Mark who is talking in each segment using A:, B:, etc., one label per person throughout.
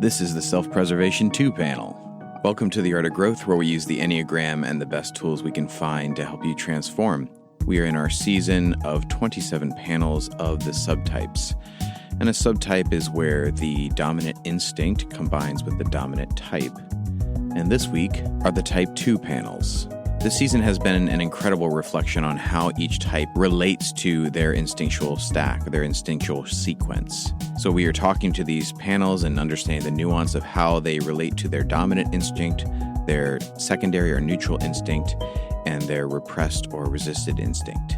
A: This is the Self-Preservation 2 panel. Welcome to The Art of Growth, where we use the Enneagram and the best tools we can find to help you transform. We are in our season of 27 panels of the subtypes. And a subtype is where the dominant instinct combines with the dominant type. And this week are the Type 2 panels. This season has been an incredible reflection on how each type relates to their instinctual stack, their instinctual sequence. So we are talking to these panels and understanding the nuance of how they relate to their dominant instinct, their secondary or neutral instinct, and their repressed or resisted instinct.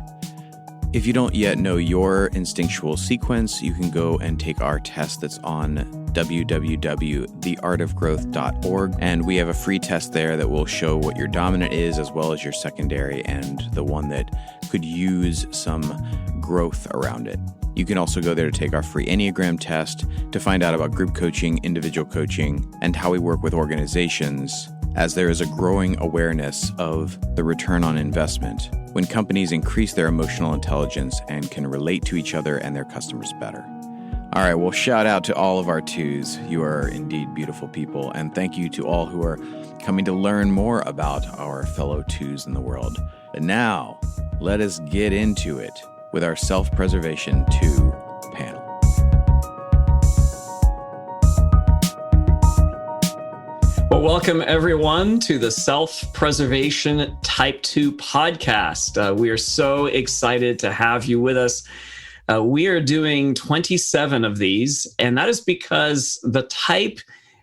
A: If you don't yet know your instinctual sequence, you can go and take our test that's on www.theartofgrowth.org. And we have a free test there that will show what your dominant is, as well as your secondary and the one that could use some growth around it. You can also go there to take our free Enneagram test to find out about group coaching, individual coaching, and how we work with organizations, as there is a growing awareness of the return on investment when companies increase their emotional intelligence and can relate to each other and their customers better. All right, well, shout out to all of our twos. You are indeed beautiful people, and thank you to all who are coming to learn more about our fellow twos in the world. And now, let us get into it with our Self-Preservation 2 panel.
B: Well, welcome everyone to the Self-Preservation Type 2 podcast. We are so excited to have you with us. We are doing 27 of these, and that is because the type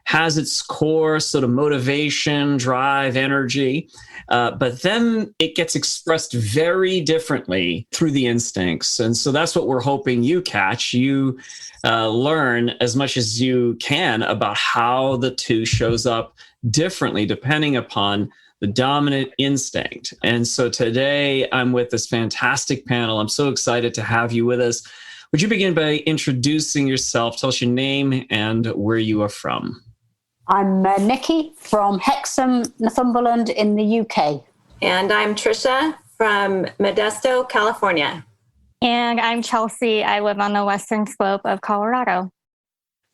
B: has its core sort of motivation, drive, energy, but then it gets expressed very differently through the instincts. And so that's what we're hoping you catch. You learn as much as you can about how the two shows up differently depending upon the dominant instinct. And so today I'm with this fantastic panel. I'm so excited to have you with us. Would you begin by introducing yourself? Tell us your name and where you are from.
C: I'm Nikki from Hexham, Northumberland in the UK.
D: And I'm Trisha from Modesto, California.
E: And I'm Chelsea. I live on the western slope of Colorado.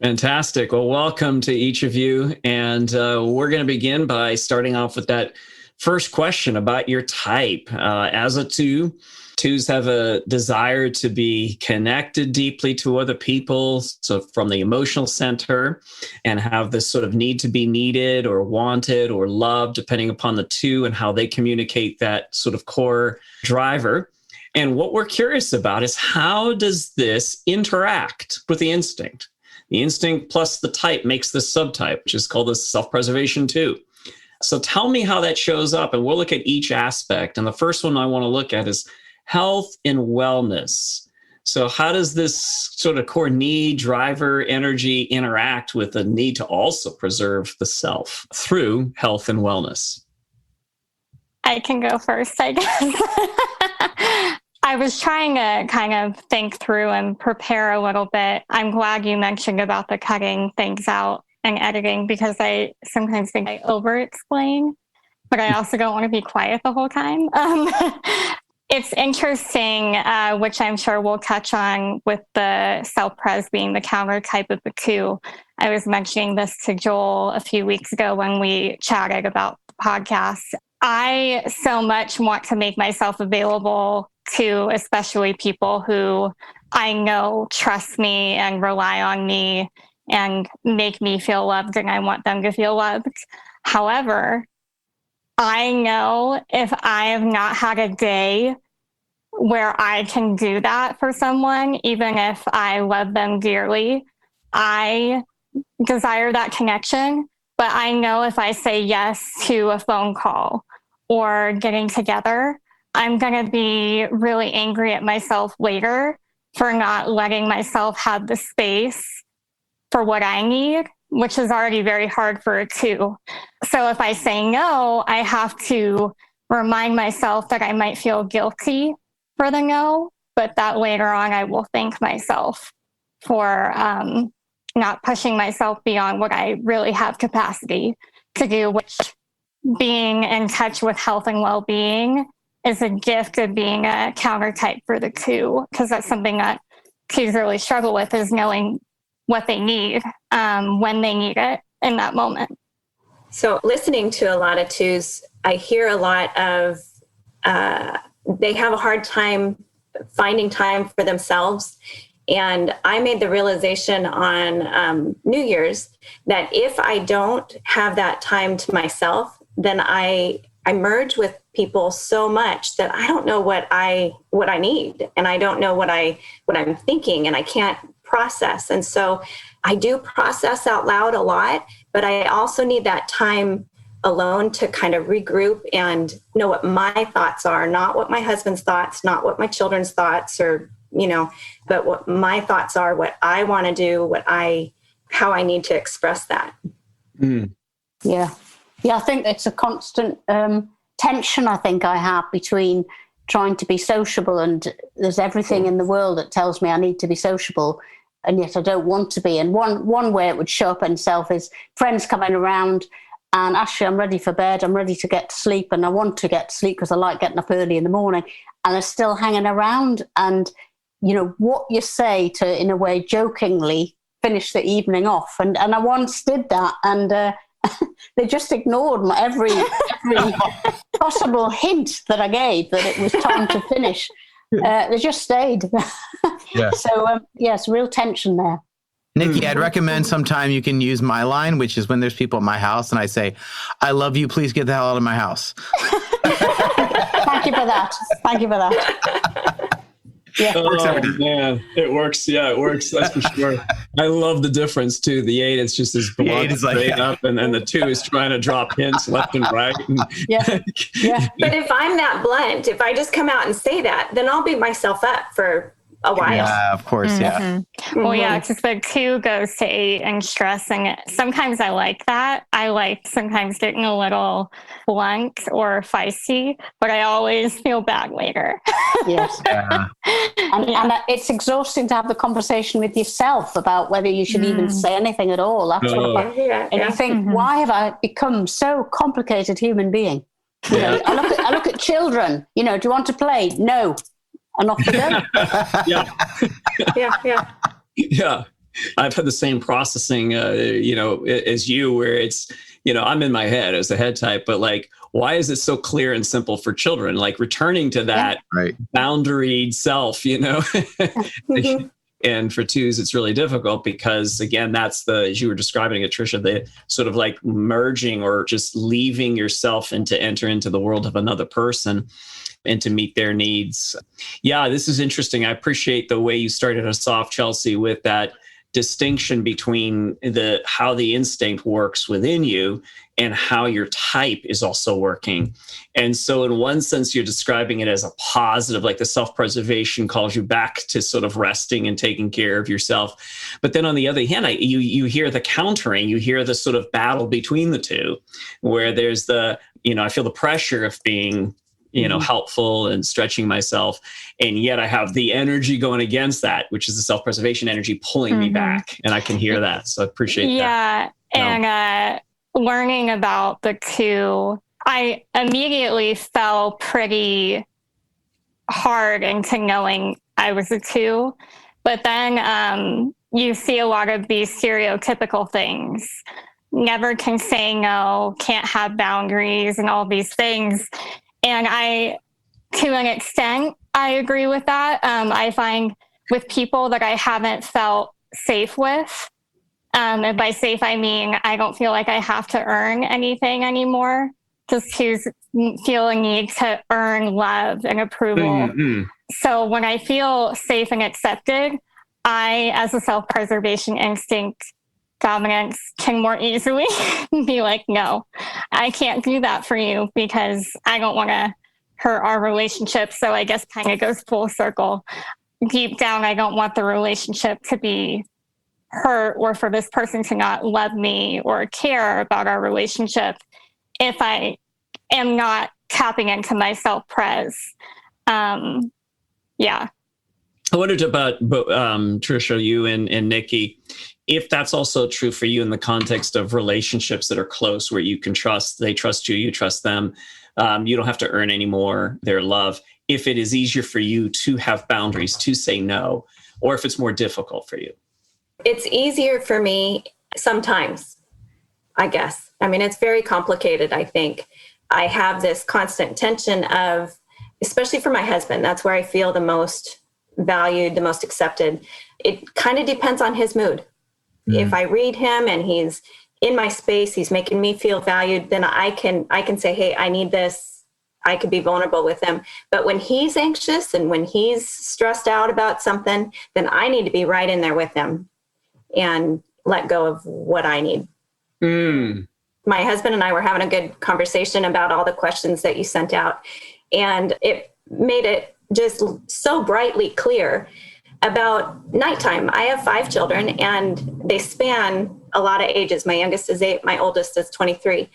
B: Fantastic. Well, welcome to each of you. And we're going to begin by starting off with that first question about your type. As a two, twos have a desire to be connected deeply to other people, so from the emotional center, and have this sort of need to be needed or wanted or loved, depending upon the two and how they communicate that sort of core driver. And what we're curious about is, how does this interact with the instinct? The instinct plus the type makes this subtype, which is called the Self-Preservation 2. So tell me how that shows up, and we'll look at each aspect. And the first one I want to look at is health and wellness. So how does this sort of core need, driver, energy interact with the need to also preserve the self through health and wellness?
E: I can go first, I guess. I was trying to kind of think through and prepare a little bit. I'm glad you mentioned about the cutting things out and editing, because I sometimes think I over-explain, but I also don't want to be quiet the whole time. It's interesting, which I'm sure we'll touch on with the self-pres being the counter type of the two. I was mentioning this to Joel a few weeks ago when we chatted about the podcast. I so much want to make myself available to especially people who I know trust me and rely on me and make me feel loved, and I want them to feel loved. However, I know if I have not had a day where I can do that for someone, even if I love them dearly, I desire that connection. But I know if I say yes to a phone call or getting together, I'm going to be really angry at myself later for not letting myself have the space for what I need, which is already very hard for a two. So if I say no, I have to remind myself that I might feel guilty for the no, but that later on I will thank myself for not pushing myself beyond what I really have capacity to do, which being in touch with health and well-being is a gift of being a counter type for the two, because that's something that twos really struggle with, is knowing what they need when they need it in that moment.
D: So listening to a lot of twos, I hear a lot of they have a hard time finding time for themselves. And I made the realization on New Year's that if I don't have that time to myself, then I merge with people so much that I don't know what I need, and I don't know what I'm thinking, and I can't process. And so I do process out loud a lot, but I also need that time alone to kind of regroup and know what my thoughts are, not what my husband's thoughts, not what my children's thoughts, or, but what my thoughts are, what I want to do, how I need to express that.
B: Mm.
C: Yeah. I think it's a constant tension I think I have between trying to be sociable, and there's everything in the world that tells me I need to be sociable, and yet I don't want to be. And one way it would show up in self is friends coming around and actually I'm ready for bed, I'm ready to get to sleep, and I want to get to sleep because I like getting up early in the morning, and they're still hanging around. And, what you say to, in a way, jokingly finish the evening off. And I once did that, and they just ignored every possible hint that I gave that it was time to finish. They just stayed.
A: Yeah.
C: So, yes, real tension there.
A: Nikki, I'd recommend sometime you can use my line, which is when there's people at my house and I say, I love you, please get the hell out of my house.
C: Thank you for that. Yeah.
B: Man, it works. Yeah, it works. That's for sure. I love the difference too. The 8, it's just as blunt, straight up, and the 2 is trying to drop hints left and right.
C: Yeah.
D: But if I'm that blunt, if I just come out and say that, then I'll beat myself up for a while.
A: Yeah, of course.
E: Mm-hmm.
A: Yeah.
E: Well, yeah, because the 2 goes to 8 and stressing it. Sometimes I like that. I like sometimes getting a little blunt or feisty, but I always feel bad later.
C: Yes. And it's exhausting to have the conversation with yourself about whether you should even say anything at all. That's what you think, why have I become so complicated human being? I look at children, do you want to play? No. And off you go.
B: Yeah. I've had the same processing, as you, where it's, I'm in my head as a head type, but like, why is it so clear and simple for children? Like returning to that boundaried self,
D: Mm-hmm.
B: And for 2s, it's really difficult because, again, that's as you were describing it, Tricia, the sort of like merging or just leaving yourself and to enter into the world of another person and to meet their needs. Yeah, this is interesting. I appreciate the way you started us off, Chelsea, with that distinction between how the instinct works within you and how your type is also working. And so in one sense, you're describing it as a positive, like the self-preservation calls you back to sort of resting and taking care of yourself. But then on the other hand, you hear the countering, you hear the sort of battle between the 2, where there's I feel the pressure of being helpful and stretching myself. And yet I have the energy going against that, which is the self-preservation energy pulling me back. And I can hear that. So I appreciate that.
E: Yeah. And learning about the 2, I immediately fell pretty hard into knowing I was a 2. But then you see a lot of these stereotypical things. Never can say no, can't have boundaries, and all these things. And to an extent, I agree with that. I find with people that I haven't felt safe with, and by safe, I mean, I don't feel like I have to earn anything anymore. Just to feel a need to earn love and approval. Mm-hmm. So when I feel safe and accepted, I, as a self-preservation instinct dominance, can more easily be like, no, I can't do that for you because I don't want to hurt our relationship. So I guess kind of goes full circle. Deep down, I don't want the relationship to be hurt or for this person to not love me or care about our relationship if I am not tapping into my self-pres. Yeah.
B: I wondered about Tricia, you and Nikki, if that's also true for you in the context of relationships that are close, where you can trust, they trust you, you trust them. You don't have to earn any more their love. If it is easier for you to have boundaries, to say no, or if it's more difficult for you.
D: It's easier for me sometimes, I guess. I mean, it's very complicated, I think. I have this constant tension of, especially for my husband, that's where I feel the most valued, the most accepted. It kind of depends on his mood. If I read him and he's in my space, he's making me feel valued, then I can say, hey, I need this. I could be vulnerable with him. But when he's anxious and when he's stressed out about something, then I need to be right in there with him and let go of what I need. My husband and I were having a good conversation about all the questions that you sent out. And it made it just so brightly clear about nighttime. I have 5 children and they span a lot of ages. My youngest is 8, my oldest is 23.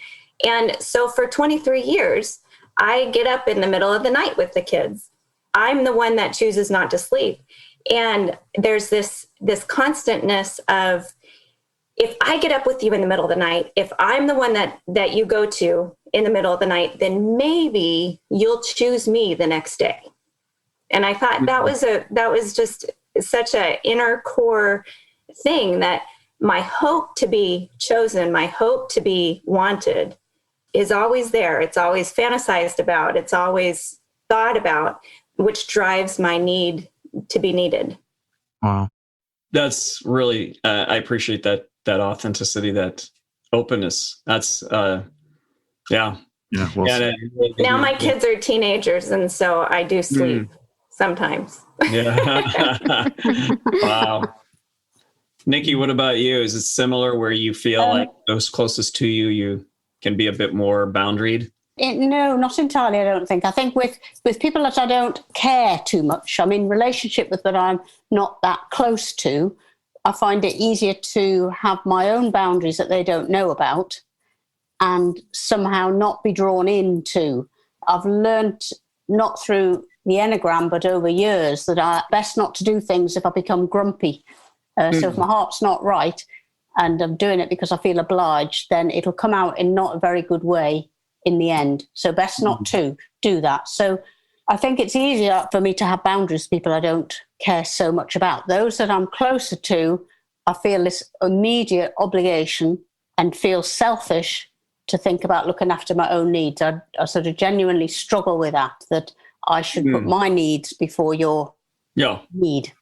D: And so for 23 years, I get up in the middle of the night with the kids. I'm the one that chooses not to sleep. And there's this constantness of, if I get up with you in the middle of the night, if I'm the one that you go to in the middle of the night, then maybe you'll choose me the next day. And I thought that was just such an inner core thing, that my hope to be chosen, my hope to be wanted is always there. It's always fantasized about. It's always thought about, which drives my need to be needed.
A: Wow.
B: That's really, I appreciate that authenticity, that openness. That's, yeah.
A: Yeah. Well,
D: Now my kids are teenagers, and so I do sleep sometimes.
B: Yeah. Wow. Nikki, what about you? Is it similar where you feel like those closest to you can be a bit more boundaried?
C: No, not entirely, I don't think. I think with people that I don't care too much, I mean, relationship with that I'm not that close to, I find it easier to have my own boundaries that they don't know about and somehow not be drawn into. I've learned, not through the Enneagram, but over years, that I best not to do things if I become grumpy. So if my heart's not right and I'm doing it because I feel obliged, then it'll come out in not a very good way in the end. So best not to do that. So I think it's easier for me to have boundaries with people I don't care so much about. Those that I'm closer to, I feel this immediate obligation and feel selfish to think about looking after my own needs. I sort of genuinely struggle with that I should put my needs before your need.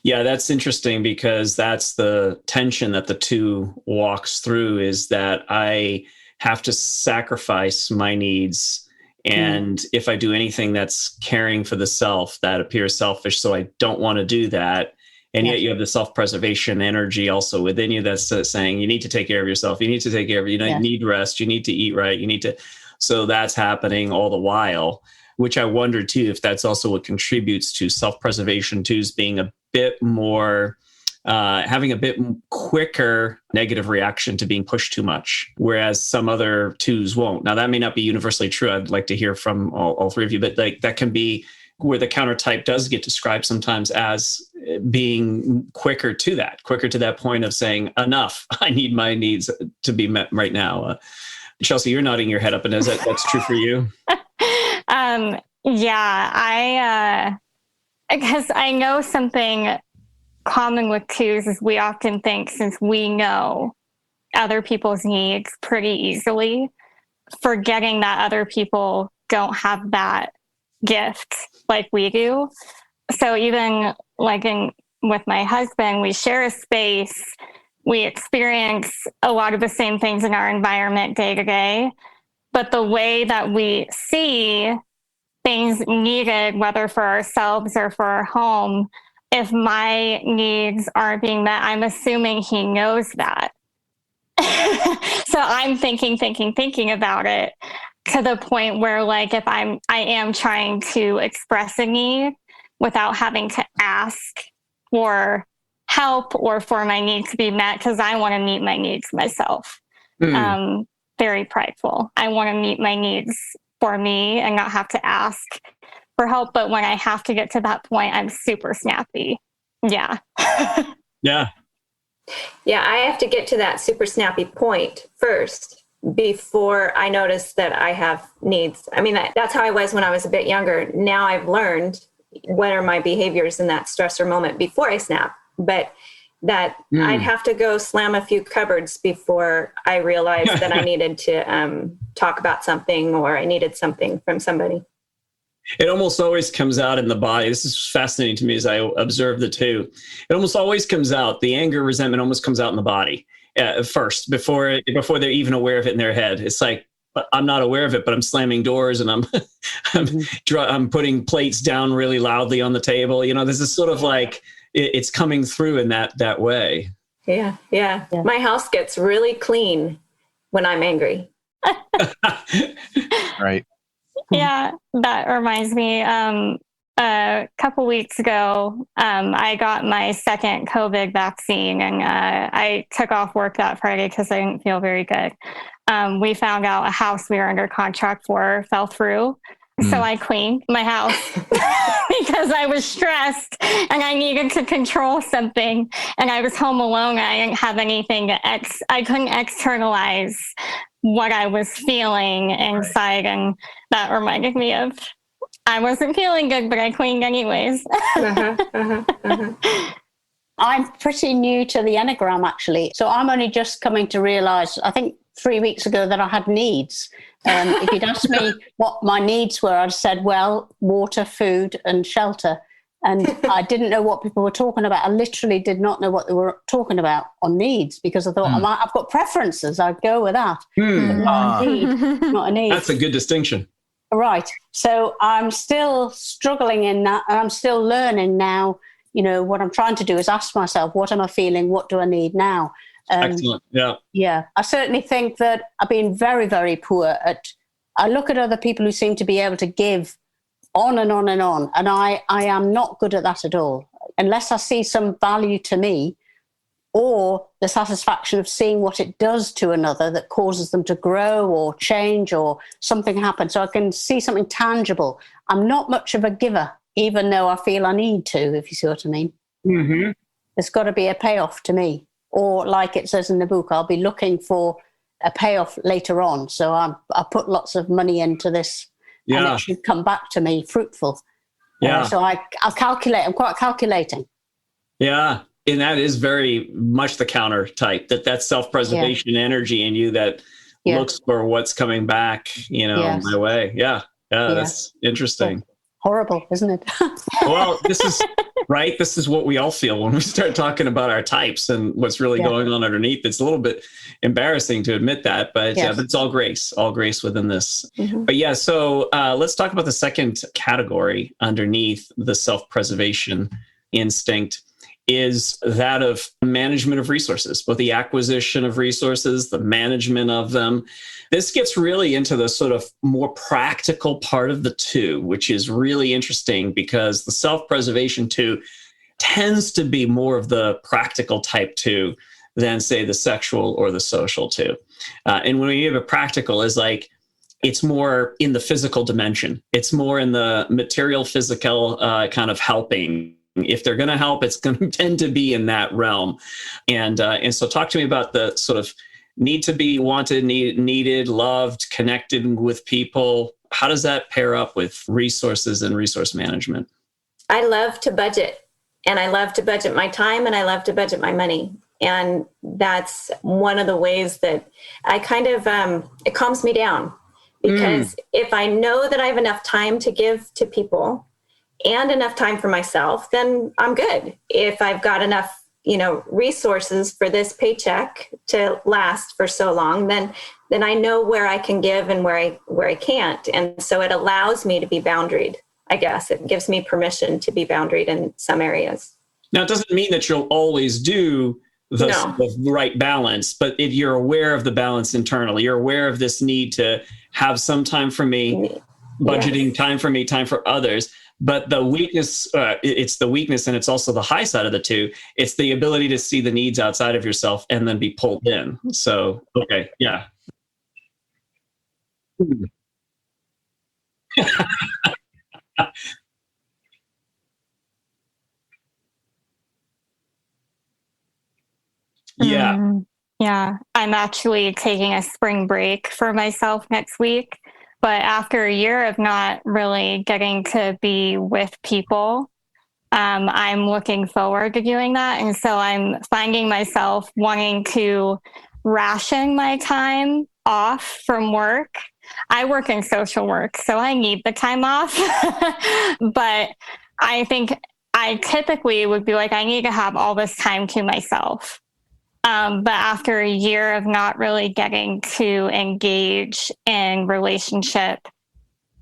B: Yeah, that's interesting, because that's the tension that the two walks through, is that I have to sacrifice my needs. And if I do anything that's caring for the self, that appears selfish. So I don't want to do that. And yet you have the self-preservation energy also within you that's saying, you need to take care of yourself. You need to take care of, you need rest. You need to eat right. You need to. So that's happening all the while, which I wonder too, if that's also what contributes to self-preservation too, is being a bit more, having a bit quicker negative reaction to being pushed too much, whereas some other twos won't. Now that may not be universally true. I'd like to hear from all three of you, but like that can be where the counter type does get described sometimes as being quicker to that point of saying, enough, I need my needs to be met right now. Chelsea, you're nodding your head up, and that's true for you?
E: Yeah, because I know something common with twos is we often think, since we know other people's needs pretty easily, forgetting that other people don't have that gift like we do. So even like with my husband, we share a space, we experience a lot of the same things in our environment day to day, but the way that we see things needed, whether for ourselves or for our home, if my needs aren't being met, I'm assuming he knows that. So I'm thinking about it to the point where, like, if I am trying to express a need without having to ask for help or for my needs to be met, because I want to meet my needs myself. Very prideful. I want to meet my needs for me and not have to ask for help. But when I have to get to that point, I'm super snappy. Yeah.
B: Yeah.
D: Yeah, I have to get to that super snappy point first before I notice that I have needs. I mean, that's how I was when I was a bit younger. Now I've learned what are my behaviors in that stressor moment before I snap. But that I'd have to go slam a few cupboards before I realized that I needed to talk about something, or I needed something from somebody.
B: It almost always comes out in the body. This is fascinating to me as I observe the two. It almost always comes out. The anger, resentment almost comes out in the body first, before they're even aware of it in their head. It's like, I'm not aware of it, but I'm slamming doors and I'm putting plates down really loudly on the table. This is sort of like it's coming through in that way.
D: Yeah. My house gets really clean when I'm angry.
A: Right.
E: Yeah, that reminds me. A couple weeks ago, I got my second COVID vaccine, and I took off work that Friday because I didn't feel very good. We found out a house we were under contract for fell through. So I cleaned my house because I was stressed and I needed to control something. And I was home alone. And I didn't have anything I couldn't externalize what I was feeling inside. And that reminded me of, I wasn't feeling good, but I cleaned anyways.
C: I'm pretty new to the Enneagram, actually. So I'm only just coming to realize, I think 3 weeks ago, that I had needs. If you'd asked me what my needs were, I'd said, well, water, food, and shelter. And I didn't know what people were talking about. I literally did not know what they were talking about on needs, because I thought, I've got preferences. I'd go with that. But not a need. Not a need.
B: That's a good distinction.
C: Right. So I'm still struggling in that. And I'm still learning now. What I'm trying to do is ask myself, what am I feeling? What do I need now?
B: Excellent. Yeah.
C: Yeah. I certainly think that I've been very, very poor I look at other people who seem to be able to give on and on and on. And I am not good at that at all. Unless I see some value to me, or the satisfaction of seeing what it does to another that causes them to grow or change or something happen. So I can see something tangible. I'm not much of a giver, even though I feel I need to, if you see what I mean.
B: Mm-hmm.
C: There's got to be a payoff to me. Or like it says in the book, I'll be looking for a payoff later on. So I put lots of money into this, and it should come back to me fruitful.
B: Yeah.
C: So I'll calculate. I'm quite calculating.
B: Yeah. And that is very much the counter type, that self-preservation energy in you that looks for what's coming back, my way. Yeah. That's interesting.
C: Horrible, isn't it?
B: Well, this is right. This is what we all feel when we start talking about our types and what's really going on underneath. It's a little bit embarrassing to admit that, but it's all grace within this. Mm-hmm. But so let's talk about the second category underneath the self-preservation instinct, is that of management of resources, both the acquisition of resources, the management of them. This gets really into the sort of more practical part of the two, which is really interesting because the self-preservation two tends to be more of the practical type two than, say, the sexual or the social two. And when we have a practical, is like, it's more in the physical dimension. It's more in the material, physical kind of helping. If they're going to help, it's going to tend to be in that realm. And so talk to me about the sort of need to be wanted, needed, loved, connected with people. How does that pair up with resources and resource management?
D: I love to budget, and I love to budget my time, and I love to budget my money. And that's one of the ways that I kind of, it calms me down, because if I know that I have enough time to give to people and enough time for myself, then I'm good. If I've got enough, resources for this paycheck to last for so long, then I know where I can give and where I can't. And so it allows me to be boundaried, I guess. It gives me permission to be boundaried in some areas.
B: Now, it doesn't mean that you'll always do the right balance, but if you're aware of the balance internally, you're aware of this need to have some time for me, budgeting time for me, time for others. But the weakness, it's the weakness, and it's also the high side of the two. It's the ability to see the needs outside of yourself and then be pulled in. So, okay, yeah.
E: Yeah, I'm actually taking a spring break for myself next week. But after a year of not really getting to be with people, I'm looking forward to doing that. And so I'm finding myself wanting to ration my time off from work. I work in social work, so I need the time off. But I think I typically would be like, I need to have all this time to myself. But after a year of not really getting to engage in relationship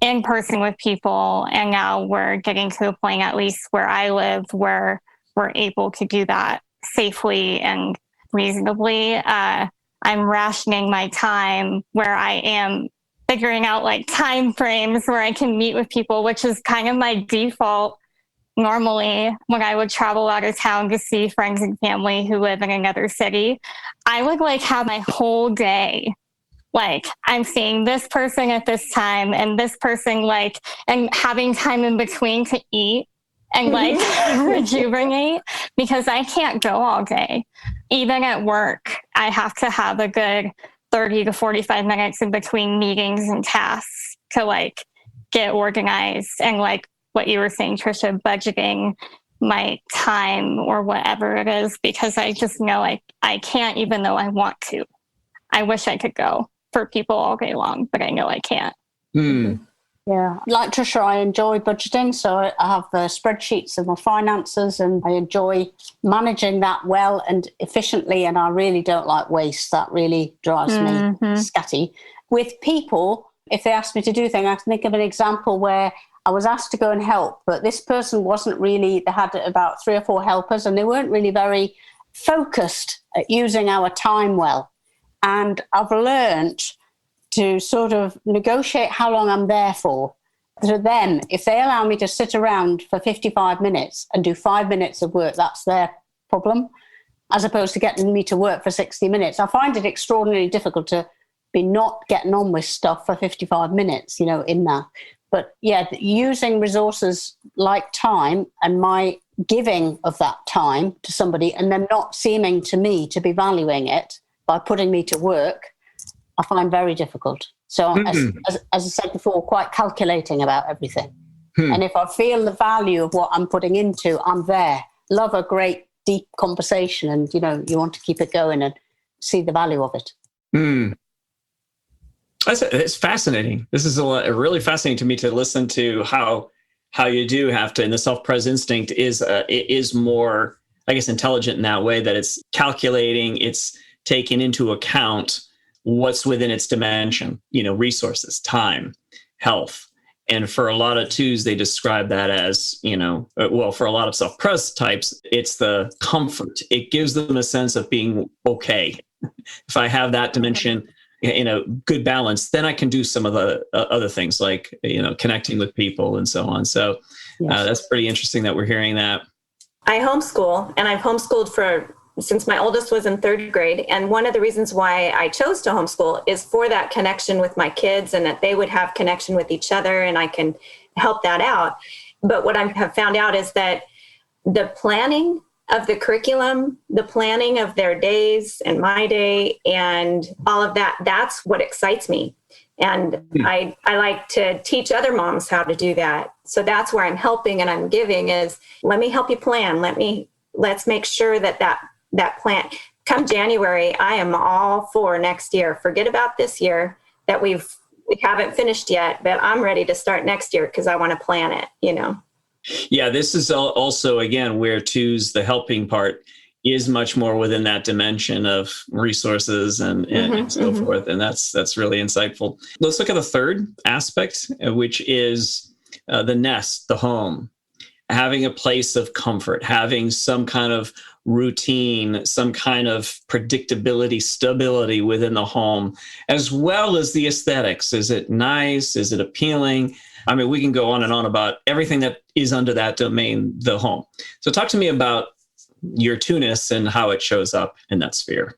E: in person with people, and now we're getting to a point, at least where I live, where we're able to do that safely and reasonably. I'm rationing my time where I am figuring out like time frames where I can meet with people, which is kind of my default normally when I would travel out of town to see friends and family who live in another city. I would like have my whole day, like I'm seeing this person at this time and this person, like, and having time in between to eat and like rejuvenate, because I can't go all day. Even at work, I have to have a good 30 to 45 minutes in between meetings and tasks to like get organized, and like what you were saying, Trisha, budgeting my time or whatever it is, because I just know I can't, even though I want to. I wish I could go for people all day long, but I know I can't.
C: Yeah, like Trisha, I enjoy budgeting. So I have spreadsheets of my finances, and I enjoy managing that well and efficiently. And I really don't like waste. That really drives me scatty. With people, if they ask me to do things, I can think of an example where I was asked to go and help, but this person wasn't really, they had about 3 or 4 helpers, and they weren't really very focused at using our time well. And I've learned to sort of negotiate how long I'm there for. To them, if they allow me to sit around for 55 minutes and do 5 minutes of work, that's their problem, as opposed to getting me to work for 60 minutes. I find it extraordinarily difficult to be not getting on with stuff for 55 minutes, in that. But yeah, using resources like time and my giving of that time to somebody, and them not seeming to me to be valuing it by putting me to work, I find very difficult. So as I said before, quite calculating about everything. And if I feel the value of what I'm putting into, I'm there. Love a great deep conversation, and you want to keep it going and see the value of it.
B: It's fascinating. This is really fascinating to me to listen to how you do have to, and the self-pres instinct is more, I guess, intelligent in that way, that it's calculating, it's taking into account what's within its dimension, resources, time, health. And for a lot of twos, they describe that as, for a lot of self-pres types, it's the comfort. It gives them a sense of being okay. If I have that dimension in a good balance, then I can do some of the other things like, connecting with people and so on. So that's pretty interesting that we're hearing that.
D: I homeschool, and I've homeschooled since my oldest was in 3rd grade. And one of the reasons why I chose to homeschool is for that connection with my kids, and that they would have connection with each other, and I can help that out. But what I have found out is that the planning of the curriculum, the planning of their days and my day and all of that, that's what excites me. And I like to teach other moms how to do that. So that's where I'm helping and I'm giving is, let me help you plan. Let's make sure that plan, come January, I am all for next year. Forget about this year that we haven't finished yet, but I'm ready to start next year because I want to plan it,
B: Yeah, this is also, again, where twos, the helping part is much more within that dimension of resources and so forth. And that's really insightful. Let's look at the third aspect, which is the nest, the home, having a place of comfort, having some kind of routine, some kind of predictability, stability within the home, as well as the aesthetics. Is it nice? Is it appealing? I mean, we can go on and on about everything that is under that domain, the home. So talk to me about your two-ness and how it shows up in that sphere.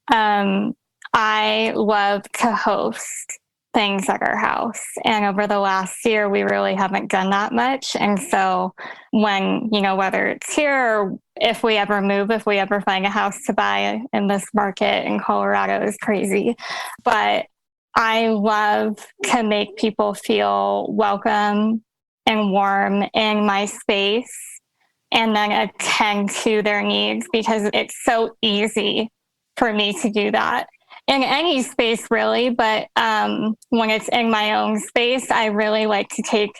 E: I love to host things at our house. And over the last year, we really haven't done that much. And so when, whether it's here or if we ever move, if we ever find a house to buy in this market in Colorado is crazy. But I love to make people feel welcome and warm in my space. and then attend to their needs, because it's so easy for me to do that in any space, really. But when it's in my own space, I really like to take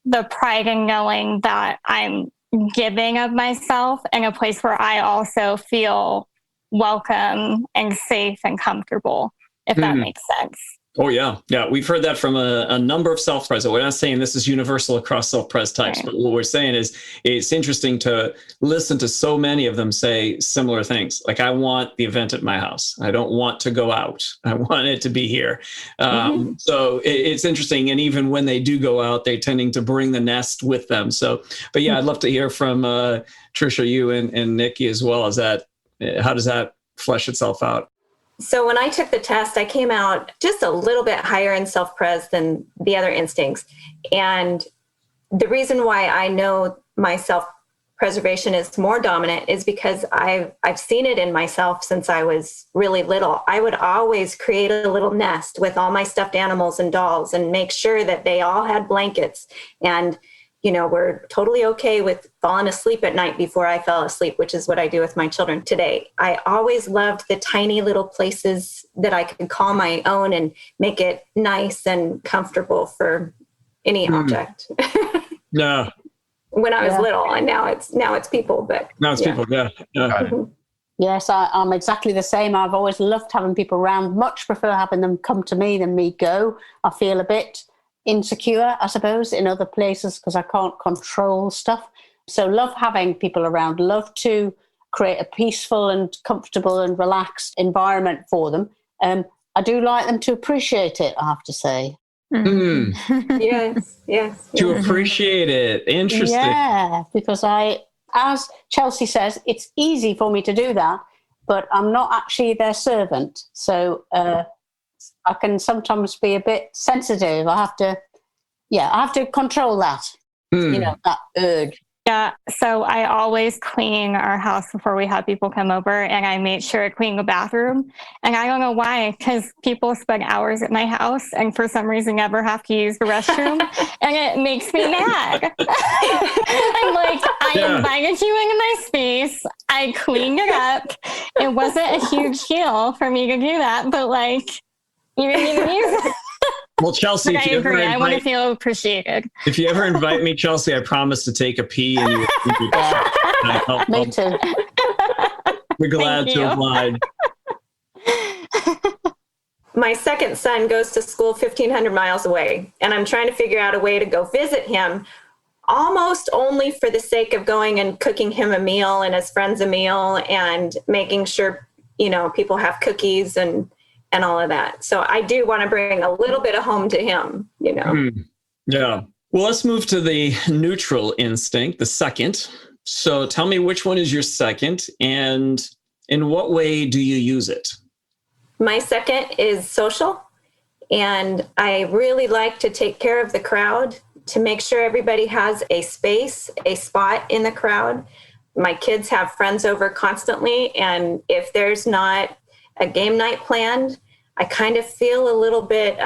E: the pride in knowing that I'm giving of myself in a place where I also feel welcome and safe and comfortable, if that makes sense.
B: Oh, yeah. Yeah. We've heard that from a number of self-pres. We're not saying this is universal across self-pres types, but what we're saying is it's interesting to listen to so many of them say similar things. Like, I want the event at my house. I don't want to go out. I want it to be here. So it's interesting. And even when they do go out, they're tending to bring the nest with them. So, but yeah, I'd love to hear from Trisha, you and Nikki as well. How does that flesh itself out?
D: So when I took the test, I came out just a little bit higher in self-pres than the other instincts. And the reason why I know my self-preservation is more dominant is because I've seen it in myself since I was really little. I would always create a little nest with all my stuffed animals and dolls and make sure that they all had blankets. And we're totally okay with falling asleep at night before I fell asleep, which is what I do with my children today. I always loved the tiny little places that I can call my own and make it nice and comfortable for any object.
B: Yeah.
D: When I was little, and now it's people, but
B: now it's people. Yeah.
C: Yes, I'm exactly the same. I've always loved having people around, much prefer having them come to me than me go. I feel a bit insecure, I suppose, in other places because I can't control stuff. So love having people around, love to create a peaceful and comfortable and relaxed environment for them. I do like them to appreciate it, I have to say.
D: Yes.
B: To appreciate it. Interesting.
C: Yeah, because as Chelsea says, it's easy for me to do that, but I'm not actually their servant. So I can sometimes be a bit sensitive. I have to control that, that urge.
E: Yeah, so I always clean our house before we have people come over, and I made sure to clean the bathroom. And I don't know why, because people spend hours at my house and for some reason never have to use the restroom, and it makes me mad. I'm like, I invited you into my space. I cleaned it up. It wasn't a huge deal for me to do that, but you didn't even use it.
B: Well, Chelsea,
E: I agree. I want to feel appreciated.
B: If you ever invite me, Chelsea, I promise to take a pee. And
C: Me too.
B: We're glad to oblige.
D: My second son goes to school 1,500 miles away, and I'm trying to figure out a way to go visit him, almost only for the sake of going and cooking him a meal and his friends a meal and making sure, people have cookies and all of that. So I do want to bring a little bit of home to him,
B: Yeah. Well, let's move to the neutral instinct, the second. So tell me, which one is your second, and in what way do you use it?
D: My second is social, and I really like to take care of the crowd to make sure everybody has a space, a spot in the crowd. My kids have friends over constantly, and if there's not a game night planned, I kind of feel a little bit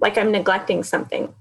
D: like I'm neglecting something.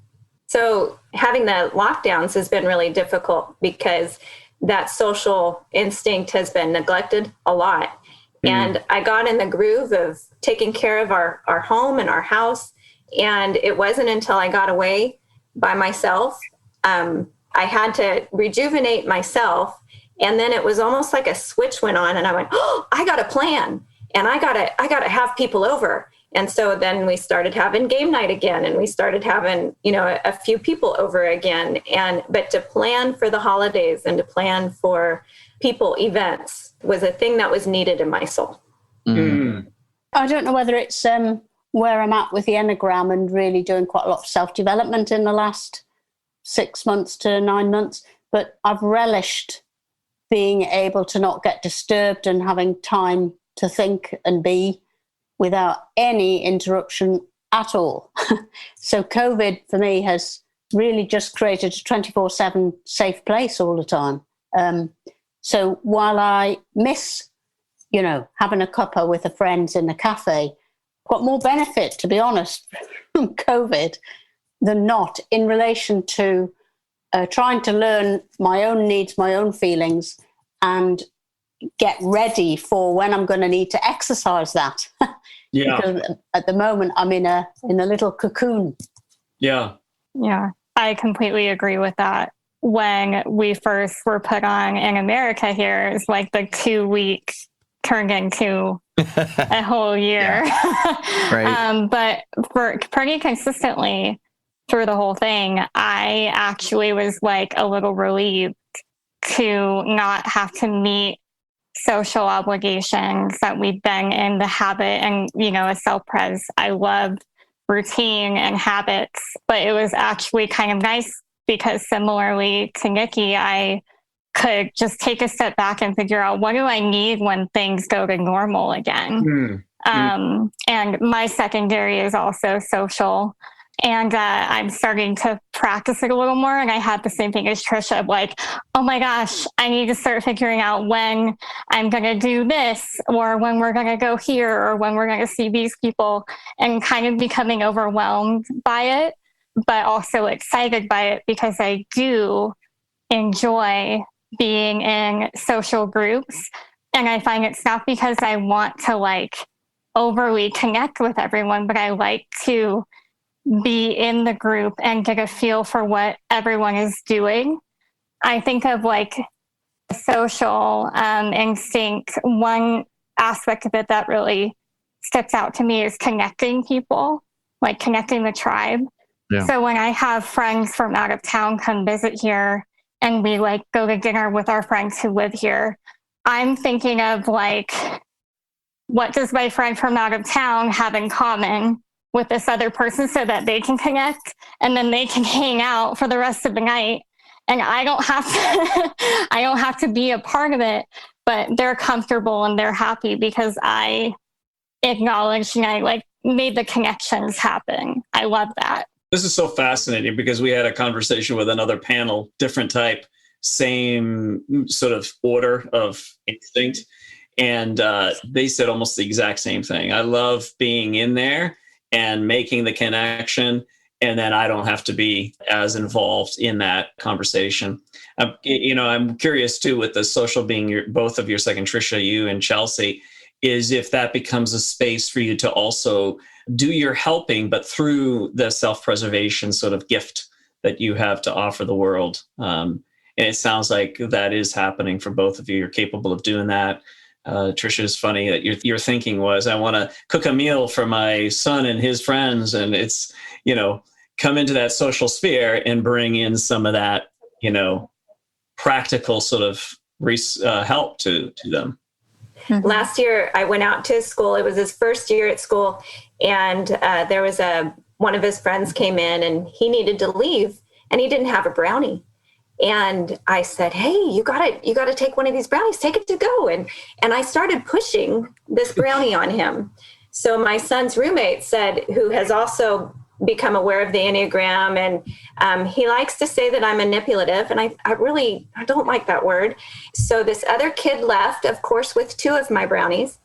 D: So having the lockdowns has been really difficult because that social instinct has been neglected a lot. And I got in the groove of taking care of our home and our house. And it wasn't until I got away by myself, I had to rejuvenate myself. And then it was almost like a switch went on and I went, oh, I got a plan. And I gotta have people over. And so then we started having game night again, and we started having, a few people over again. But to plan for the holidays and to plan for people events was a thing that was needed in my soul.
C: I don't know whether it's where I'm at with the Enneagram and really doing quite a lot of self-development in the last 6 months to 9 months, but I've relished being able to not get disturbed and having time to think and be without any interruption at all. So COVID for me has really just created a 24/7 safe place all the time. So while I miss, having a cuppa with the friends in the cafe, got more benefit, to be honest, from COVID than not in relation to trying to learn my own needs, my own feelings, and get ready for when I'm going to need to exercise that.
B: Yeah.
C: Because at the moment I'm in a little cocoon.
B: Yeah.
E: Yeah, I completely agree with that. When we first were put on in America here, it's like the 2 weeks turned into a whole year.
A: Yeah. Right.
E: But for pretty consistently through the whole thing, I actually was like a little relieved to not have to meet social obligations that we've been in the habit. And, as self-pres, I love routine and habits, but it was actually kind of nice because similarly to Nikki, I could just take a step back and figure out, what do I need when things go to normal again? And my secondary is also social. And I'm starting to practice it a little more. And I had the same thing as Trisha, of like, oh my gosh, I need to start figuring out when I'm going to do this, or when we're going to go here, or when we're going to see these people, and kind of becoming overwhelmed by it, but also excited by it, because I do enjoy being in social groups. And I find it's not because I want to like overly connect with everyone, but I like to be in the group and get a feel for what everyone is doing. I think of like social instinct. One aspect of it that really sticks out to me is connecting people, like connecting the tribe. Yeah. So when I have friends from out of town come visit here and we like go to dinner with our friends who live here, I'm thinking of like, what does my friend from out of town have in common with this other person, so that they can connect and then they can hang out for the rest of the night. And I don't have to be a part of it, but they're comfortable and they're happy because I acknowledged and I like made the connections happen. I love that.
B: This is so fascinating because we had a conversation with another panel, different type, same sort of order of instinct. And they said almost the exact same thing. I love being in there and making the connection, and then I don't have to be as involved in that conversation. I'm curious too, with the social being both of your second, Trisha, you and Chelsea, is if that becomes a space for you to also do your helping, but through the self-preservation sort of gift that you have to offer the world. And it sounds like that is happening for both of you. You're capable of doing that. Trisha, is funny that your thinking was, I want to cook a meal for my son and his friends. And it's, come into that social sphere and bring in some of that, practical sort of help to them.
D: Mm-hmm. Last year, I went out to his school. It was his first year at school. And there was one of his friends came in and he needed to leave and he didn't have a brownie. And I said, hey, you gotta take one of these brownies, take it to go. And I started pushing this brownie on him. So my son's roommate said, who has also become aware of the Enneagram, and he likes to say that I'm manipulative. And I don't like that word. So this other kid left, of course, with 2 of my brownies.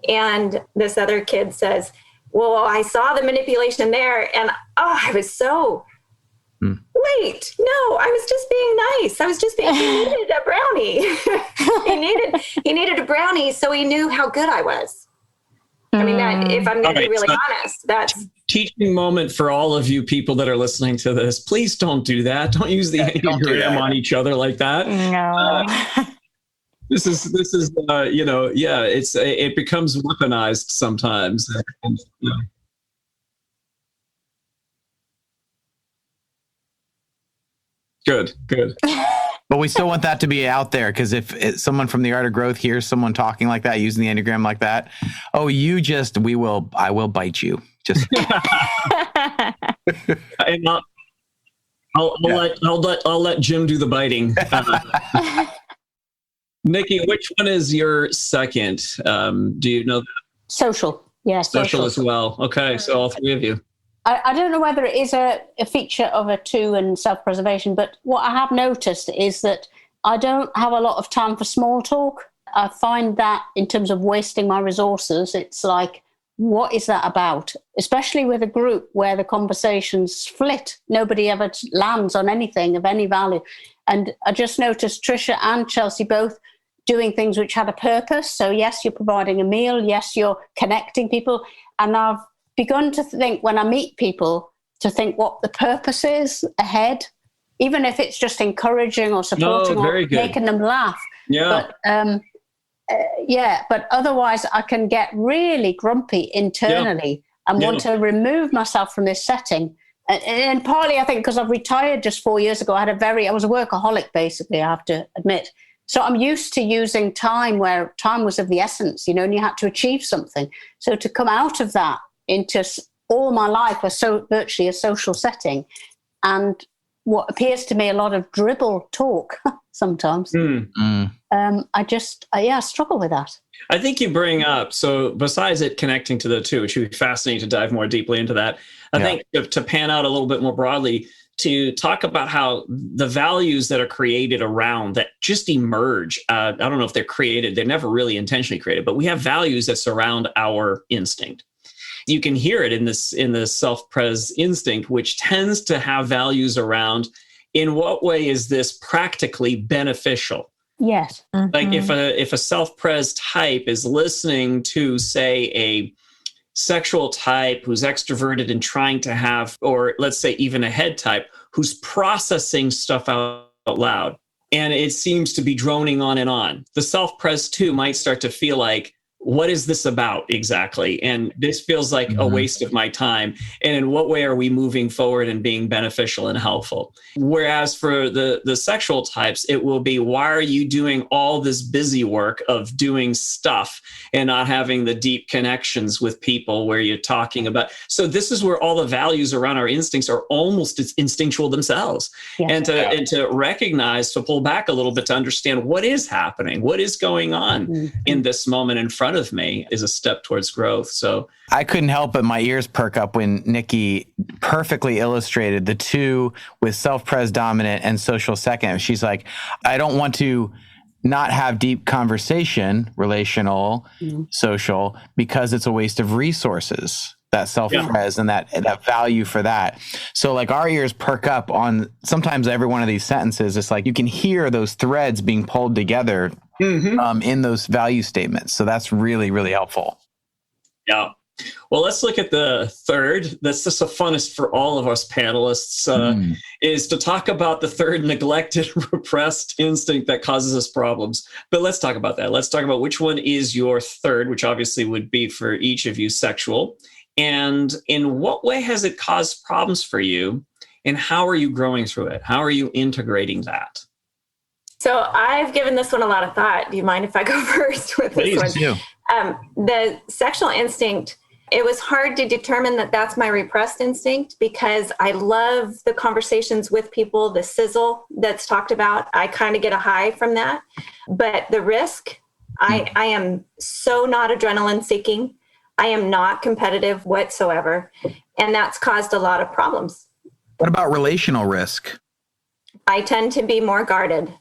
D: And this other kid says, well, I saw the manipulation there. And I was so... Wait, no, I was just being nice. I was just being, he needed a brownie. he needed a brownie so he knew how good I was. I mean, that, if I'm going to be really honest, that's
B: teaching moment for all of you people that are listening to this. Please don't do that. Don't use the Enneagram on each other like that.
E: No.
B: This is it becomes weaponized sometimes. Good.
A: But we still want that to be out there, because if someone from the Art of Growth hears someone talking like that, using the Enneagram like that, I will bite you. Just
B: and I'll let Jim do the biting. Nikki, which one is your second? Do you know that?
C: Social. Yeah,
B: social as well. Okay, so all 3 of you.
C: I don't know whether it is a feature of a 2 and self-preservation, but what I have noticed is that I don't have a lot of time for small talk. I find that in terms of wasting my resources, it's like what is that about? Especially with a group where the conversations split. Nobody ever lands on anything of any value. And I just noticed Trisha and Chelsea both doing things which had a purpose. So yes, you're providing a meal. Yes, you're connecting people. And I've begun to think when I meet people to think what the purpose is ahead, even if it's just encouraging or supporting or making them laugh.
B: Yeah.
C: But otherwise I can get really grumpy internally and want to remove myself from this setting. And partly I think because I've retired just 4 years ago, I was a workaholic basically, I have to admit. So I'm used to using time where time was of the essence, and you had to achieve something. So to come out of that into all my life was virtually a social setting, and what appears to me a lot of dribble talk sometimes. I struggle with that.
B: I think you bring up, so besides it connecting to the two, which would be fascinating to dive more deeply into that, I think to pan out a little bit more broadly, to talk about how the values that are created around that just emerge. I don't know if they're created, they're never really intentionally created, but we have values that surround our instinct. You can hear it in the self-pres instinct, which tends to have values around, in what way is this practically beneficial?
C: Yes.
E: Mm-hmm.
B: Like if a self-pres type is listening to, say, a sexual type who's extroverted and trying to have, or let's say even a head type who's processing stuff out loud, and it seems to be droning on and on, the self-pres too might start to feel like, what is this about exactly? And this feels like a waste of my time. And in what way are we moving forward and being beneficial and helpful? Whereas for the sexual types, it will be, why are you doing all this busy work of doing stuff and not having the deep connections with people where you're talking about? So this is where all the values around our instincts are almost instinctual themselves. Yes. And to recognize, to pull back a little bit, to understand what is happening, what is going on in this moment in front of me is a step towards growth. So
A: I couldn't help but my ears perk up when Nikki perfectly illustrated the two with self-pres dominant and social second. She's like, I don't want to not have deep conversation, relational, social, because it's a waste of resources, that self-pres and that value for that. So like our ears perk up on sometimes every one of these sentences. It's like you can hear those threads being pulled together in those value statements. So that's really, really helpful.
B: Yeah. Well, let's look at the third. That's just the funnest for all of us panelists, is to talk about the third neglected, repressed instinct that causes us problems. But let's talk about that. Let's talk about which one is your third, which obviously would be for each of you sexual. And in what way has it caused problems for you? And how are you growing through it? How are you integrating that?
D: So I've given this one a lot of thought. Do you mind if I go first with this one?
A: Please.
D: The sexual instinct, it was hard to determine that that's my repressed instinct because I love the conversations with people, the sizzle that's talked about. I kind of get a high from that. But the risk, I am so not adrenaline seeking. I am not competitive whatsoever. And that's caused a lot of problems.
A: What about relational risk?
D: I tend to be more guarded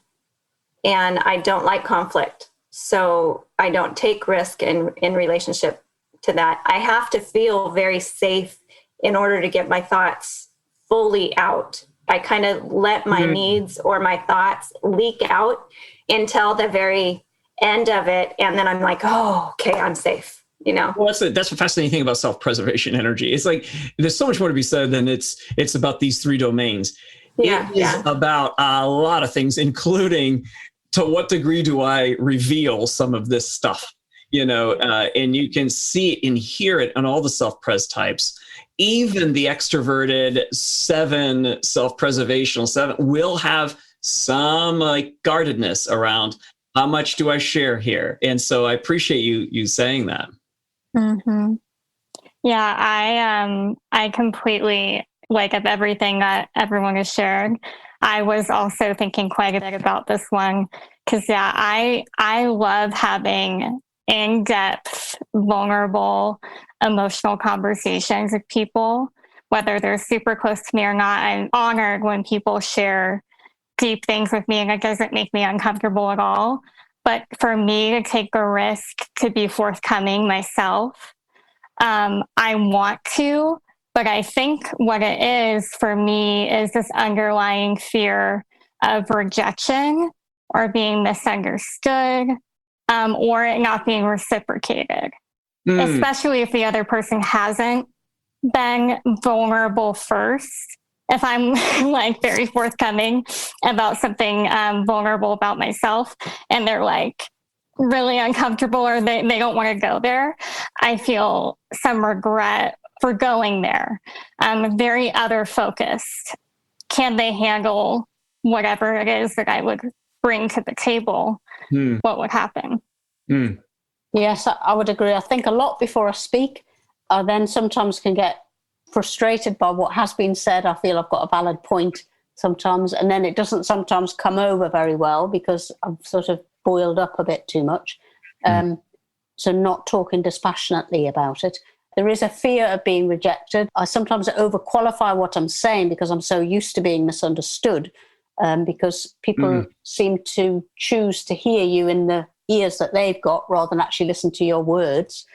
D: and I don't like conflict. So I don't take risk in relationship to that. I have to feel very safe in order to get my thoughts fully out. I kind of let my needs or my thoughts leak out until the very end of it. And then I'm like, oh, okay, I'm safe. You know,
B: well, that's the fascinating thing about self-preservation energy. It's like there's so much more to be said than it's about these three domains. It is about a lot of things, including to what degree do I reveal some of this stuff, and you can see it and hear it on all the self-pres types. Even the extroverted 7 self-preservational 7 will have some guardedness around how much do I share here. And so I appreciate you saying that.
E: Mm-hmm. Yeah, I completely like of everything that everyone has shared. I was also thinking quite a bit about this one because I love having in-depth, vulnerable, emotional conversations with people, whether they're super close to me or not. I'm honored when people share deep things with me, and it doesn't make me uncomfortable at all. But for me to take a risk to be forthcoming myself, I want to, but I think what it is for me is this underlying fear of rejection or being misunderstood, or it not being reciprocated, especially if the other person hasn't been vulnerable first. If I'm like very forthcoming about something vulnerable about myself and they're like really uncomfortable or they don't want to go there, I feel some regret for going there. I'm very other focused. Can they handle whatever it is that I would bring to the table? What would happen?
C: Yes, I would agree. I think a lot before I speak, I then sometimes can get frustrated by what has been said. I feel I've got a valid point sometimes, and then it doesn't sometimes come over very well because I've sort of boiled up a bit too much. So not talking dispassionately about it. There is a fear of being rejected. I sometimes overqualify what I'm saying because I'm so used to being misunderstood, because people seem to choose to hear you in the ears that they've got rather than actually listen to your words.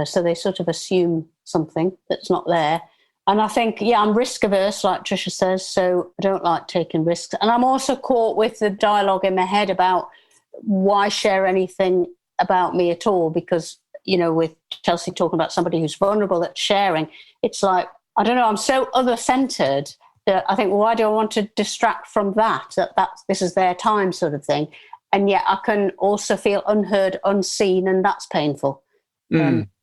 C: So they sort of assume something that's not there. And I think, I'm risk averse, like Tricia says, so I don't like taking risks. And I'm also caught with the dialogue in my head about why share anything about me at all? Because, with Chelsea talking about somebody who's vulnerable that's sharing, it's like, I don't know, I'm so other-centered that I think, well, why do I want to distract from that this is their time sort of thing? And yet I can also feel unheard, unseen, and that's painful.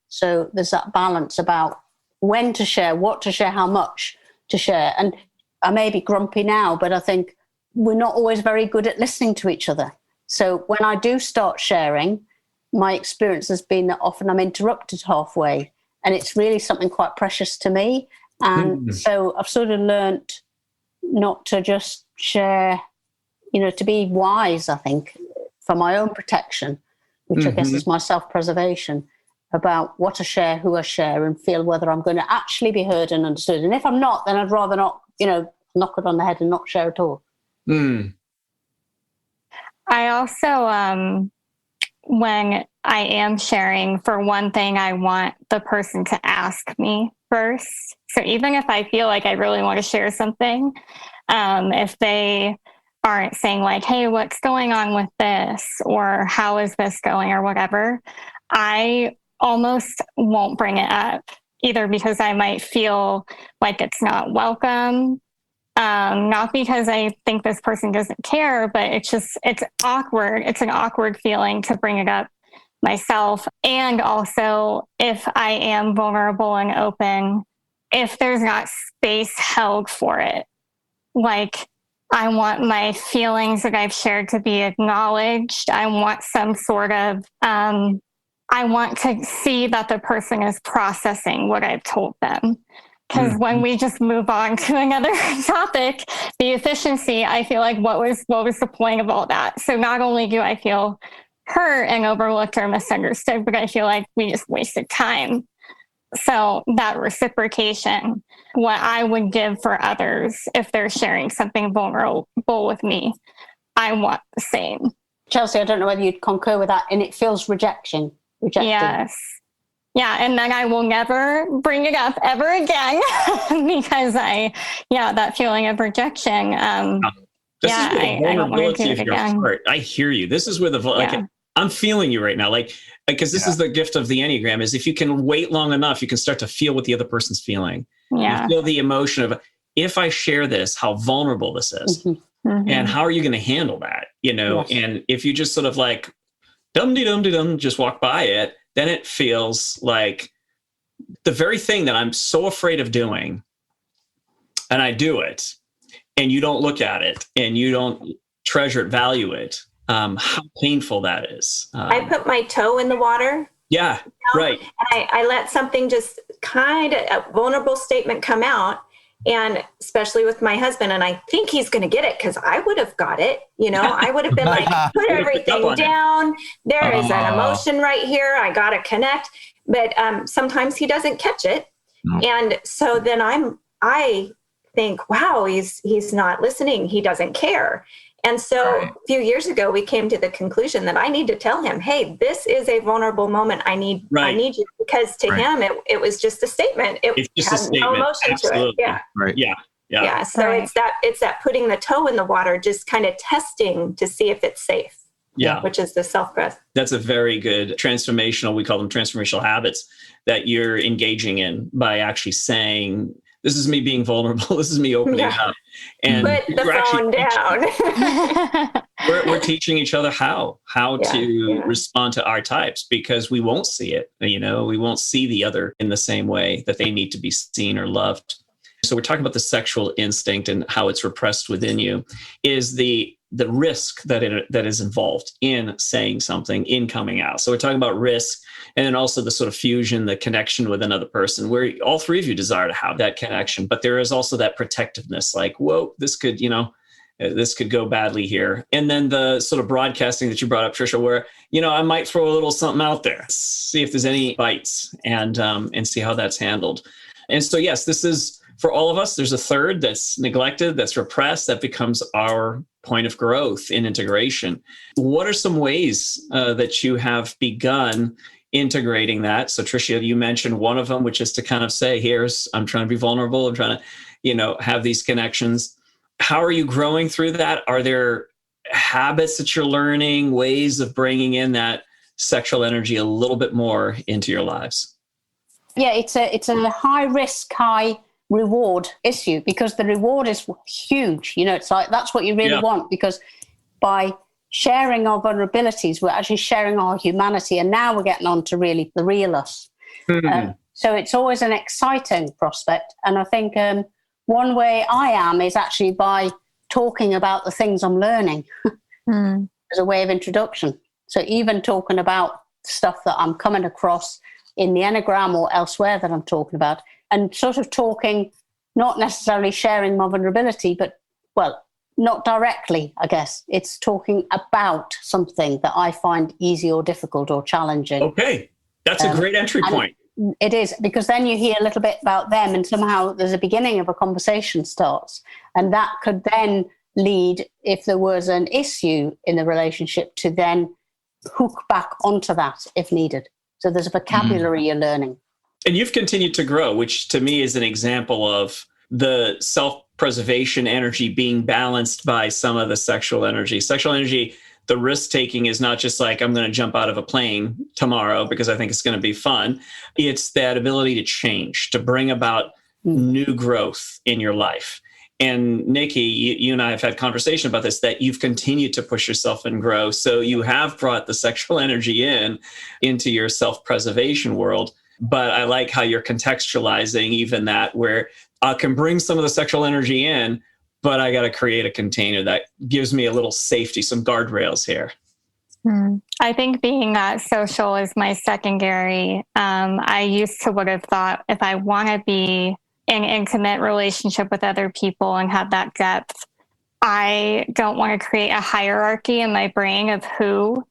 C: So there's that balance about when to share, what to share, how much to share. And I may be grumpy now, but I think we're not always very good at listening to each other. So when I do start sharing, my experience has been that often I'm interrupted halfway, and it's really something quite precious to me. And so I've sort of learnt not to just share, to be wise, I think, for my own protection, which I guess is my self-preservation, about what I share, who I share, and feel whether I'm going to actually be heard and understood. And if I'm not, then I'd rather not, knock it on the head and not share at all.
E: I also, when I am sharing, for one thing, I want the person to ask me first. So even if I feel like I really want to share something, if they aren't saying like, hey, what's going on with this? Or how is this going? Or whatever, I almost won't bring it up, either because I might feel like it's not welcome, not because I think this person doesn't care, but it's awkward. It's an awkward feeling to bring it up myself. And also, if I am vulnerable and open, if there's not space held for it, like I want my feelings that I've shared to be acknowledged. I want some sort of, I want to see that the person is processing what I've told them. Because when we just move on to another topic, the efficiency, I feel like what was the point of all that? So not only do I feel hurt and overlooked or misunderstood, but I feel like we just wasted time. So that reciprocation, what I would give for others if they're sharing something vulnerable with me, I want the same.
C: Chelsea, I don't know whether you'd concur with that, and it feels rejected.
E: Yes. Yeah, and then I will never bring it up ever again because that feeling of rejection.
B: This is where the vulnerability of your heart. I hear you. This is where I'm feeling you right now. Because this is the gift of the Enneagram, is if you can wait long enough, you can start to feel what the other person's feeling.
E: Yeah.
B: You feel the emotion of, if I share this, how vulnerable this is. And how are you going to handle that? Yes. And if you just sort of like, dum-de-dum-de-dum, just walk by it, then it feels like the very thing that I'm so afraid of doing, and I do it, and you don't look at it, and you don't treasure it, value it, how painful that is.
D: I put my toe in the water.
B: Yeah, right.
D: And I let something just kind of, a vulnerable statement come out, and especially with my husband, and I think he's going to get it because I would have got it. I would have been like, put everything down. There is an emotion right here. I got to connect. But sometimes he doesn't catch it. And so then I think, wow, he's not listening. He doesn't care. And so a few years ago, we came to the conclusion that I need to tell him, hey, this is a vulnerable moment. I need you, because to him, it was just a statement. It's just a statement. No emotion to it. Yeah.
A: Right.
D: Yeah. So it's that putting the toe in the water, just kind of testing to see if it's safe.
B: Yeah.
D: Which is the self-breath.
B: That's a very good transformational, we call them transformational habits that you're engaging in by actually saying, this is me being vulnerable. This is me opening up. And
D: put the phone down.
B: we're teaching each other how to respond to our types, because we won't see it. We won't see the other in the same way that they need to be seen or loved. So we're talking about the sexual instinct and how it's repressed within you. Is the risk that is involved in saying something, in coming out. So we're talking about risk, and then also the sort of fusion, the connection with another person, where all three of you desire to have that connection. But there is also that protectiveness, like, whoa, this could go badly here. And then the sort of broadcasting that you brought up, Trisha, where, I might throw a little something out there, see if there's any bites, and see how that's handled. And so, yes, this is, for all of us, there's a third that's neglected, that's repressed, that becomes our point of growth in integration. What are some ways that you have begun integrating that? So Tricia, you mentioned one of them, which is to kind of say, I'm trying to be vulnerable. I'm trying to, have these connections. How are you growing through that? Are there habits that you're learning, ways of bringing in that sexual energy a little bit more into your lives?
C: Yeah, it's a high risk, high reward issue, because the reward is huge. It's like, that's what you really want, because by sharing our vulnerabilities, we're actually sharing our humanity. And now we're getting on to really the real us. So it's always an exciting prospect. And I think one way I am is actually by talking about the things I'm learning as a way of introduction. So even talking about stuff that I'm coming across in the Enneagram or elsewhere that I'm talking about, and sort of talking, not necessarily sharing my vulnerability, but, well, not directly, I guess. It's talking about something that I find easy or difficult or challenging.
B: Okay. That's a great entry point.
C: It is, because then you hear a little bit about them, and somehow there's a beginning of a conversation starts. And that could then lead, if there was an issue in the relationship, to then hook back onto that if needed. So there's a vocabulary you're learning.
B: And you've continued to grow, which to me is an example of the self-preservation energy being balanced by some of the sexual energy. Sexual energy, the risk-taking is not just like, I'm going to jump out of a plane tomorrow because I think it's going to be fun. It's that ability to change, to bring about new growth in your life. And Nikki, you and I have had conversation about this, that you've continued to push yourself and grow. So you have brought the sexual energy into your self-preservation world. But I like how you're contextualizing even that, where I can bring some of the sexual energy in, but I got to create a container that gives me a little safety, some guardrails here.
E: I think being social is my secondary. I used to would have thought, if I want to be in intimate relationship with other people and have that depth, I don't want to create a hierarchy in my brain of who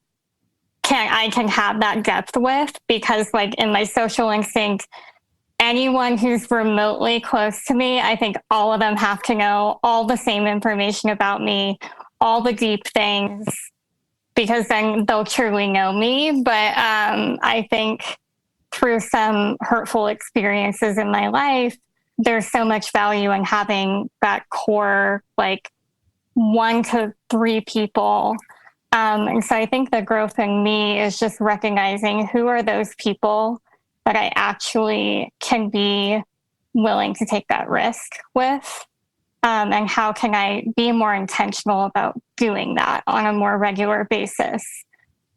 E: I can have that depth with, because like in my social instinct, anyone who's remotely close to me, I think all of them have to know all the same information about me, all the deep things, because then they'll truly know me. But I think through some hurtful experiences in my life, there's so much value in having that core, like 1 to 3 people. And so I think the growth in me is just recognizing who are those people that I actually can be willing to take that risk with, and how can I be more intentional about doing that on a more regular basis?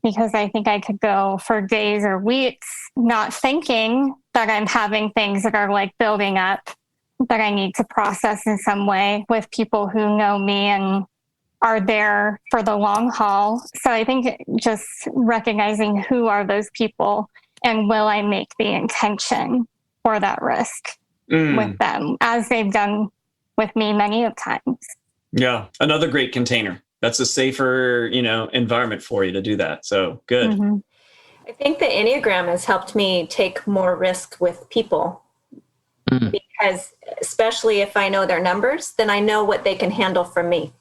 E: Because I think I could go for days or weeks not thinking that I'm having things that are like building up that I need to process in some way with people who know me and are there for the long haul. So I think just recognizing who are those people, and will I make the intention for that risk with them, as they've done with me many of times.
B: Yeah, another great container. That's a safer, environment for you to do that. So good.
D: I think the Enneagram has helped me take more risk with people, because especially if I know their numbers, then I know what they can handle from me.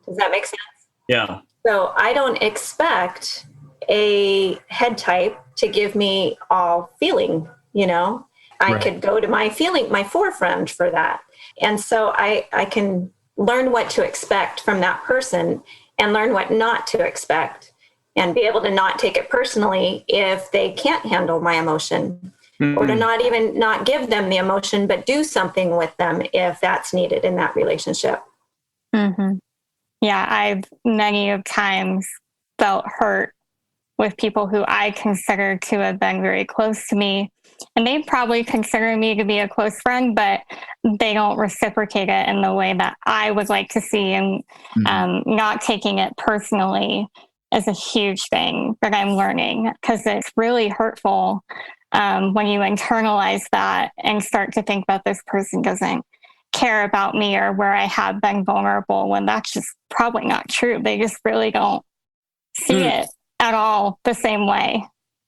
D: Does that make sense?
B: Yeah.
D: So I don't expect a head type to give me all feeling, I
B: Right.
D: could go to my 4 friend for that. And so I can learn what to expect from that person and learn what not to expect and be able to not take it personally if they can't handle my emotion, or to not give them the emotion, but do something with them if that's needed in that relationship.
E: Mm-hmm. Yeah, I've many of times felt hurt with people who I consider to have been very close to me. And they probably consider me to be a close friend, but they don't reciprocate it in the way that I would like to see. And not taking it personally is a huge thing that I'm learning, because it's really hurtful when you internalize that and start to think that this person doesn't care about me or where I have been vulnerable, when that's just probably not true. They just really don't see it at all the same way.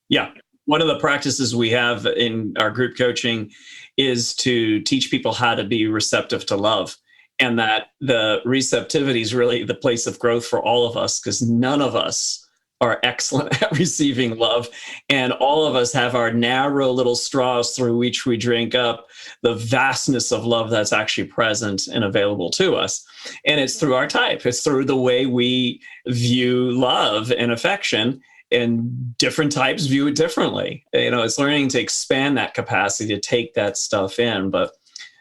B: Yeah. One of the practices we have in our group coaching is to teach people how to be receptive to love, and that the receptivity is really the place of growth for all of us, because none of us are excellent at receiving love. And all of us have our narrow little straws through which we drink up the vastness of love that's actually present and available to us. And it's through our type. It's through the way we view love and affection, and different types view it differently. It's learning to expand that capacity to take that stuff in. But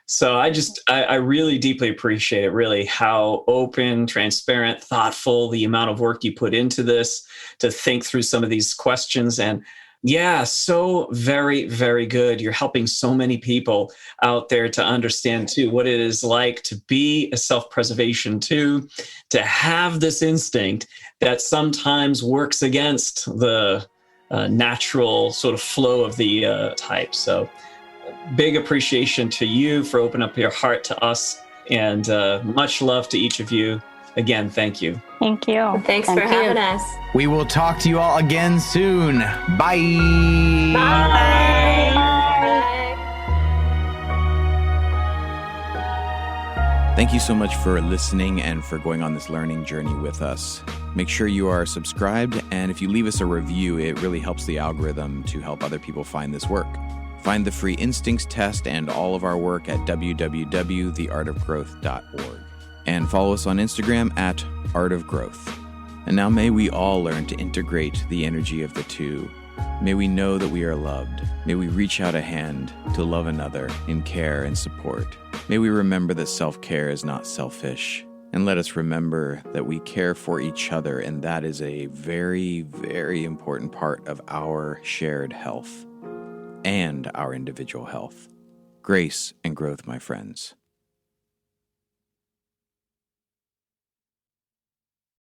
B: so I really deeply appreciate it, really, how open, transparent, thoughtful, the amount of work you put into this to think through some of these questions. And yeah, so very, very good. You're helping so many people out there to understand too what it is like to be a self-preservation too, to have this instinct that sometimes works against the natural sort of flow of the type. So big appreciation to you for opening up your heart to us, and much love to each of you. Again, thank you.
E: Thank you.
D: Thanks for having us.
A: We will talk to you all again soon. Bye.
D: Bye.
A: Thank you so much for listening and for going on this learning journey with us. Make sure you are subscribed, and if you leave us a review, it really helps the algorithm to help other people find this work. Find the free Instincts test and all of our work at www.theartofgrowth.org. And follow us on Instagram at Art of Growth. And now may we all learn to integrate the energy of the two. May we know that we are loved. May we reach out a hand to love another in care and support. May we remember that self-care is not selfish. And let us remember that we care for each other, and that is a very, very important part of our shared health and our individual health. Grace and growth, my friends.